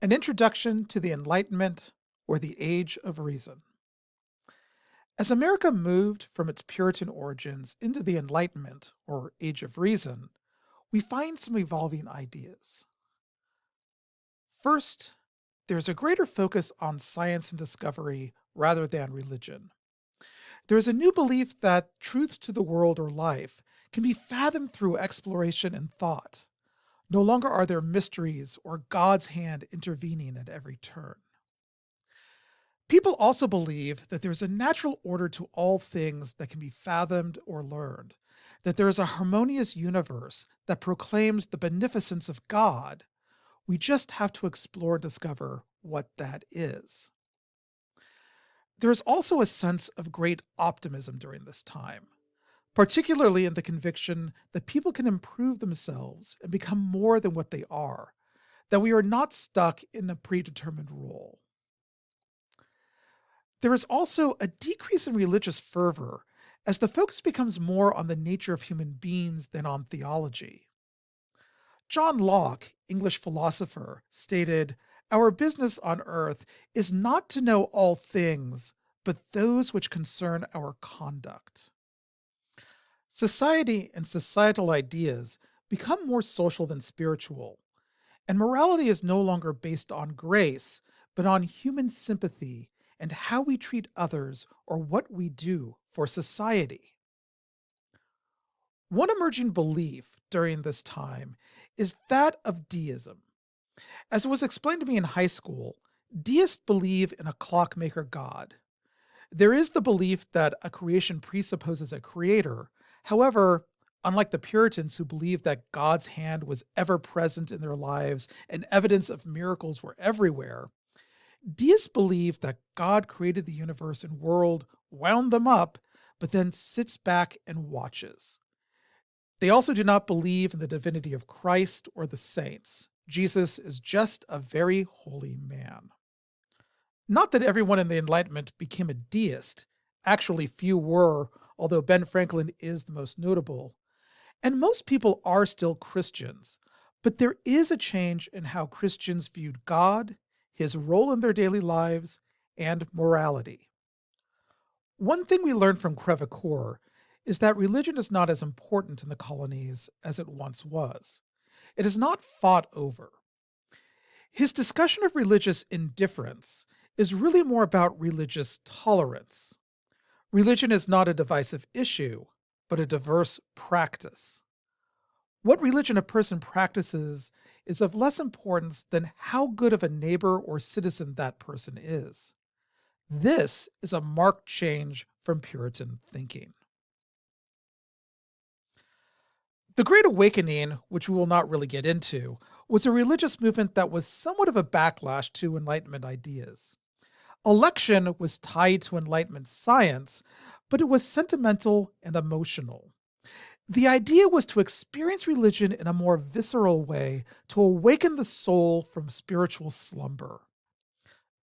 An Introduction to the Enlightenment or the Age of Reason. As America moved from its Puritan origins into the Enlightenment or Age of Reason, we find some evolving ideas. First, there's a greater focus on science and discovery rather than religion. There is a new belief that truths to the world or life can be fathomed through exploration and thought. No longer are there mysteries or God's hand intervening at every turn. People also believe that there's a natural order to all things that can be fathomed or learned, that there is a harmonious universe that proclaims the beneficence of God. We just have to explore and discover what that is. There is also a sense of great optimism during this time, particularly in the conviction that people can improve themselves and become more than what they are, that we are not stuck in a predetermined role. There is also a decrease in religious fervor as the focus becomes more on the nature of human beings than on theology. John Locke, English philosopher, stated, "Our business on earth is not to know all things, but those which concern our conduct." Society and societal ideas become more social than spiritual, and morality is no longer based on grace, but on human sympathy and how we treat others or what we do for society. One emerging belief during this time is that of deism. As it was explained to me in high school, deists believe in a clockmaker God. There is the belief that a creation presupposes a creator. However, unlike the Puritans who believed that God's hand was ever present in their lives and evidence of miracles were everywhere, deists believe that God created the universe and world, wound them up, but then sits back and watches. They also do not believe in the divinity of Christ or the saints. Jesus is just a very holy man. Not that everyone in the Enlightenment became a deist. Actually, few were, although Ben Franklin is the most notable. And most people are still Christians. But there is a change in how Christians viewed God, his role in their daily lives, and morality. One thing we learned from Crevecoeur is that religion is not as important in the colonies as it once was. It is not fought over. His discussion of religious indifference is really more about religious tolerance. Religion is not a divisive issue, but a diverse practice. What religion a person practices is of less importance than how good of a neighbor or citizen that person is. This is a marked change from Puritan thinking. The Great Awakening, which we will not really get into, was a religious movement that was somewhat of a backlash to Enlightenment ideas. Election was tied to Enlightenment science, but it was sentimental and emotional. The idea was to experience religion in a more visceral way to awaken the soul from spiritual slumber.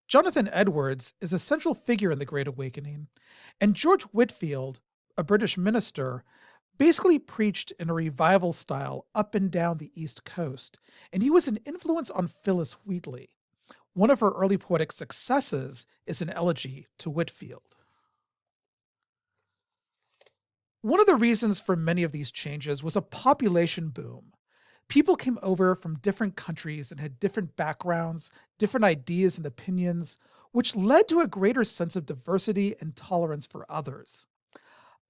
Jonathan Edwards is a central figure in the Great Awakening, and George Whitefield, a British minister, basically preached in a revival style up and down the East Coast, and he was an influence on Phyllis Wheatley. One of her early poetic successes is an elegy to Whitefield. One of the reasons for many of these changes was a population boom. People came over from different countries and had different backgrounds, different ideas and opinions, which led to a greater sense of diversity and tolerance for others.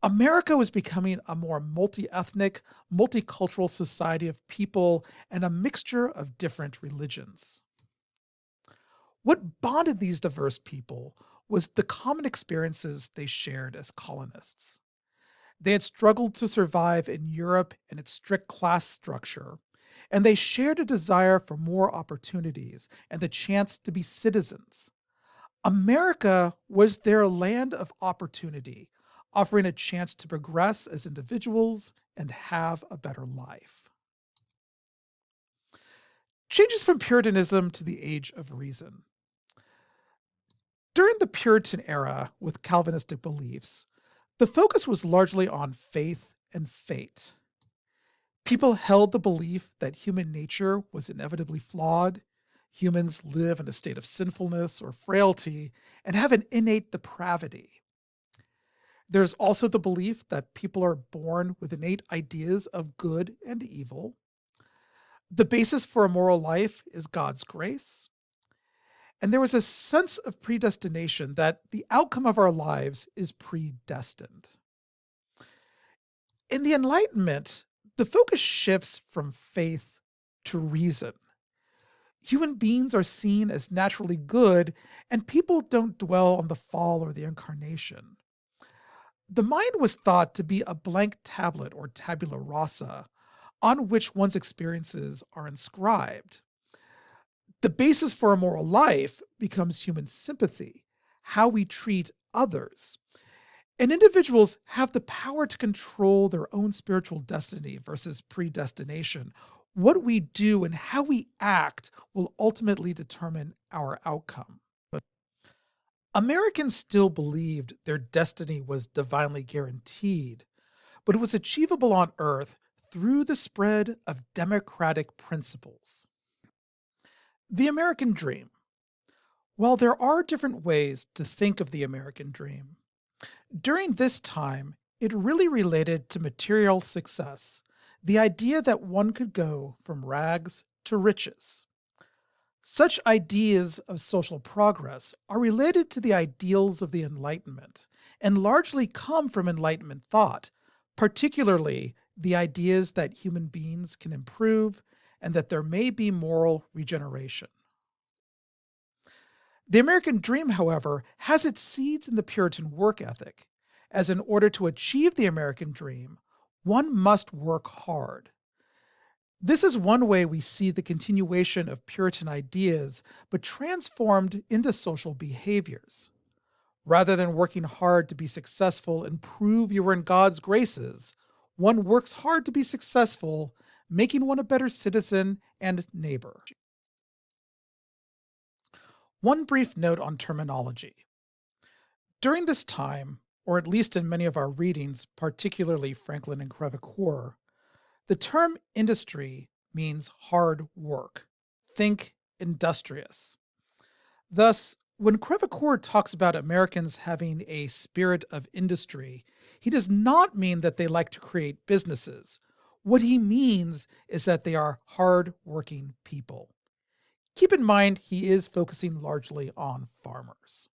America was becoming a more multi ethnic, multicultural society of people and a mixture of different religions. What bonded these diverse people was the common experiences they shared as colonists. They had struggled to survive in Europe and its strict class structure, and they shared a desire for more opportunities and the chance to be citizens. America was their land of opportunity, offering a chance to progress as individuals and have a better life. Changes from Puritanism to the Age of Reason. During the Puritan era with Calvinistic beliefs, the focus was largely on faith and fate. People held the belief that human nature was inevitably flawed, Humans live in a state of sinfulness or frailty and have an innate depravity. There's also the belief that people are born with innate ideas of good and evil. The basis for a moral life is God's grace. And there was a sense of predestination that the outcome of our lives is predestined. In the Enlightenment, the focus shifts from faith to reason. Human beings are seen as naturally good, and people don't dwell on the fall or the incarnation. The mind was thought to be a blank tablet or tabula rasa on which one's experiences are inscribed. The basis for a moral life becomes human sympathy, how we treat others. And individuals have the power to control their own spiritual destiny versus predestination. What we do and how we act will ultimately determine our outcome. Americans still believed their destiny was divinely guaranteed, but it was achievable on earth through the spread of democratic principles. The American Dream. While there are different ways to think of the American dream, during this time it really related to material success, the idea that one could go from rags to riches. Such ideas of social progress are related to the ideals of the Enlightenment and largely come from Enlightenment thought, particularly the ideas that human beings can improve and that there may be moral regeneration. The American dream, however, has its seeds in the Puritan work ethic, as in order to achieve the American dream, one must work hard. This is one way we see the continuation of Puritan ideas, but transformed into social behaviors. Rather than working hard to be successful and prove you are in God's graces, one works hard to be successful, making one a better citizen and neighbor. One brief note on terminology. During this time, or at least in many of our readings, particularly Franklin and Crevecoeur, the term industry means hard work. Think industrious. Thus, when Crevecoeur talks about Americans having a spirit of industry, he does not mean that they like to create businesses. What he means is that they are hard working people. Keep in mind, he is focusing largely on farmers.